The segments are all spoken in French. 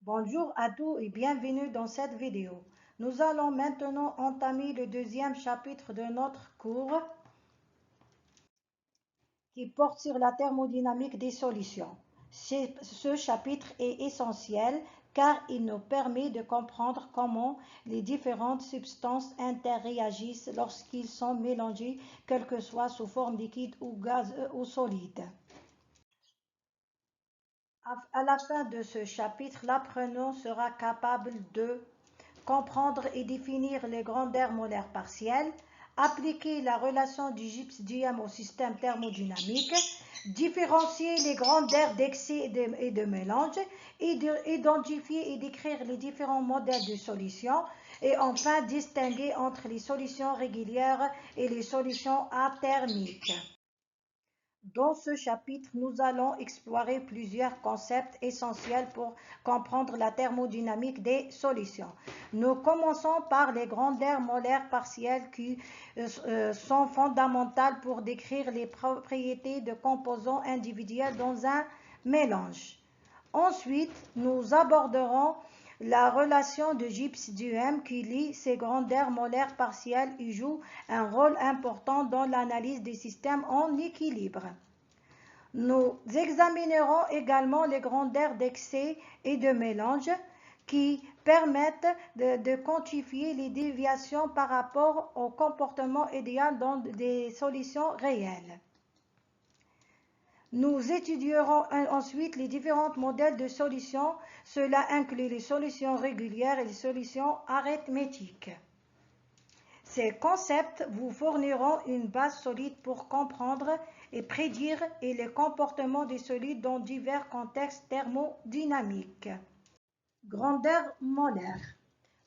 Bonjour à tous et bienvenue dans cette vidéo. Nous allons maintenant entamer le deuxième chapitre de notre cours qui porte sur la thermodynamique des solutions. Ce chapitre est essentiel car il nous permet de comprendre comment les différentes substances interréagissent lorsqu'ils sont mélangés, quelle que soit sous forme liquide ou gaz ou solide. À la fin de ce chapitre, l'apprenant sera capable de comprendre et définir les grandeurs molaires partielles, appliquer la relation du gypse-diam au système thermodynamique, différencier les grandeurs d'excès et de mélange, identifier et décrire les différents modèles de solutions et enfin distinguer entre les solutions régulières et les solutions athermiques. Dans ce chapitre, nous allons explorer plusieurs concepts essentiels pour comprendre la thermodynamique des solutions. Nous commençons par les grandeurs molaires partielles qui sont fondamentales pour décrire les propriétés de composants individuels dans un mélange. Ensuite, nous aborderons la relation de Gibbs-Duhem qui lie ces grandeurs molaires partielles et joue un rôle important dans l'analyse des systèmes en équilibre. Nous examinerons également les grandeurs d'excès et de mélange qui permettent de quantifier les déviations par rapport au comportement idéal dans des solutions réelles. Nous étudierons ensuite les différents modèles de solutions. Cela inclut les solutions régulières et les solutions arithmétiques. Ces concepts vous fourniront une base solide pour comprendre et prédire les comportements des solides dans divers contextes thermodynamiques. Grandeur molaire.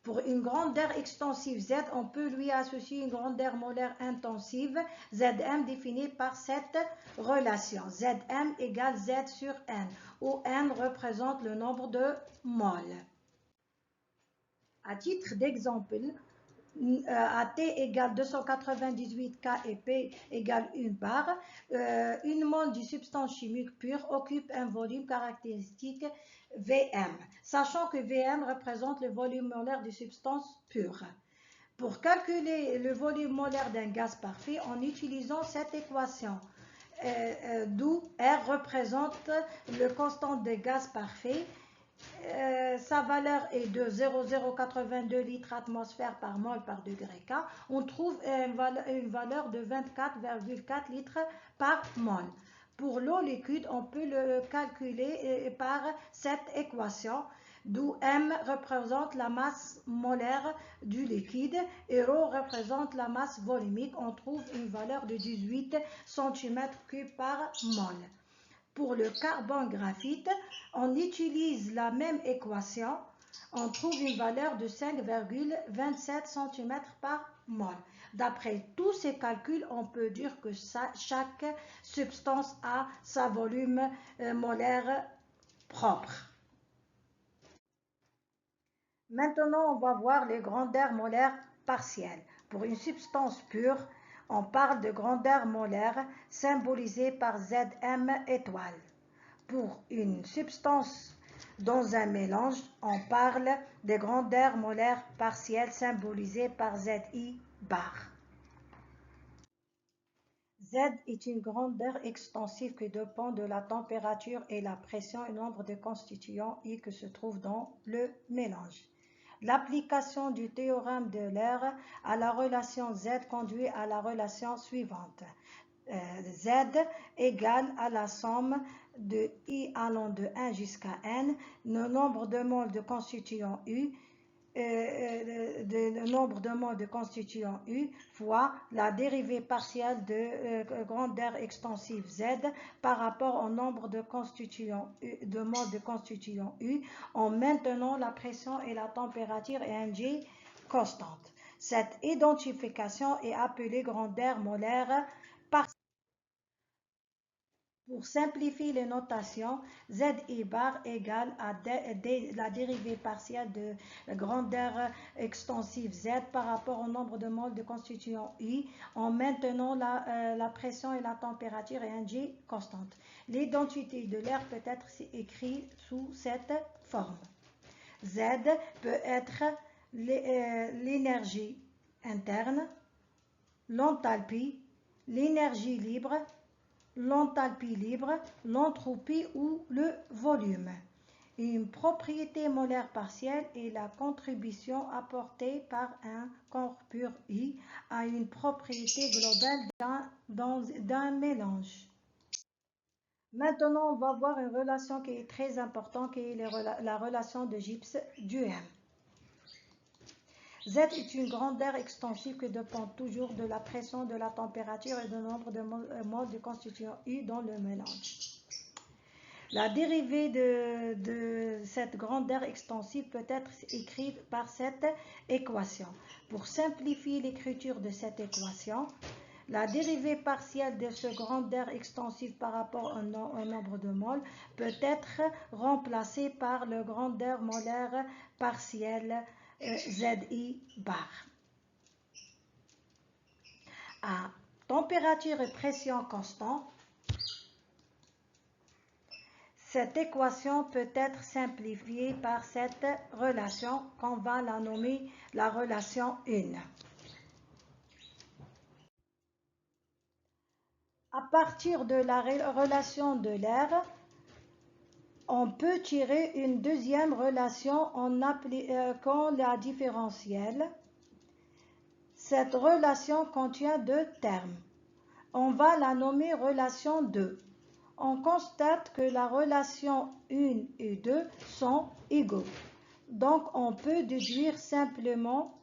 Pour une grandeur extensive Z, on peut lui associer une grandeur molaire intensive, Zm définie par cette relation. Zm égale Z sur N, où N représente le nombre de moles. À titre d'exemple, à T égale 298 K et P égale 1 bar, une mole de substance chimique pure occupe un volume caractéristique Vm, sachant que Vm représente le volume molaire de substance pure. Pour calculer le volume molaire d'un gaz parfait, en utilisant cette équation, d'où R représente le constant de gaz parfait, sa valeur est de 0,082 litres atmosphère par mol par degré K. On trouve une valeur de 24,4 litres par mol. Pour l'eau liquide, on peut le calculer par cette équation, d'où M représente la masse molaire du liquide et ρ représente la masse volumique. On trouve une valeur de 18 cm3 par mol. Pour le carbone graphite, on utilise la même équation. On trouve une valeur de 5,27 cm par mol. D'après tous ces calculs, on peut dire que chaque substance a sa volume molaire propre. Maintenant, on va voir les grandeurs molaires partielles. Pour une substance pure, on parle de grandeur molaire symbolisée par Zm étoile. Pour une substance dans un mélange, on parle des grandeurs molaires partielles symbolisées par Zi bar. Z est une grandeur extensive qui dépend de la température et la pression et nombre de constituants I que se trouvent dans le mélange. L'application du théorème d'Euler à la relation Z conduit à la relation suivante. Z égale à la somme de I allant de 1 jusqu'à N, le nombre de moles de constituants U, le nombre de moles de constituants U fois la dérivée partielle de grandeur extensive Z par rapport au nombre de constituants U, de moles de constituants U en maintenant la pression et la température Ng constantes. Cette identification est appelée grandeur molaire partielle. Pour simplifier les notations, Zi bar égale à la dérivée partielle de la grandeur extensive Z par rapport au nombre de moles de constituants I en maintenant la pression et la température Ng constantes. L'identité de l'air peut être écrite sous cette forme. Z peut être l'énergie interne, l'enthalpie, l'énergie libre, l'enthalpie libre, l'entropie ou le volume. Une propriété molaire partielle est la contribution apportée par un corps pur I à une propriété globale d'un mélange. Maintenant, on va voir une relation qui est très importante, qui est la relation de Gibbs du M. Z est une grandeur extensive qui dépend toujours de la pression, de la température et du nombre de moles de constituant U dans le mélange. La dérivée de cette grandeur extensive peut être écrite par cette équation. Pour simplifier l'écriture de cette équation, la dérivée partielle de ce grandeur extensive par rapport au nombre de moles peut être remplacée par le grandeur molaire partielle ZI bar. À température et pression constante, cette équation peut être simplifiée par cette relation qu'on va la nommer la relation 1. À partir de la relation de l'air, on peut tirer une deuxième relation en appliquant la différentielle. Cette relation contient deux termes. On va la nommer relation 2. On constate que la relation 1 et 2 sont égaux. Donc, on peut déduire simplement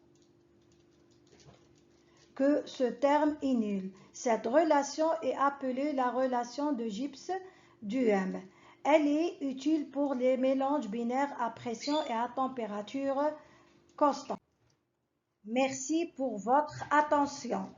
que ce terme est nul. Cette relation est appelée la relation de Gibbs du M. Elle est utile pour les mélanges binaires à pression et à température constante. Merci pour votre attention.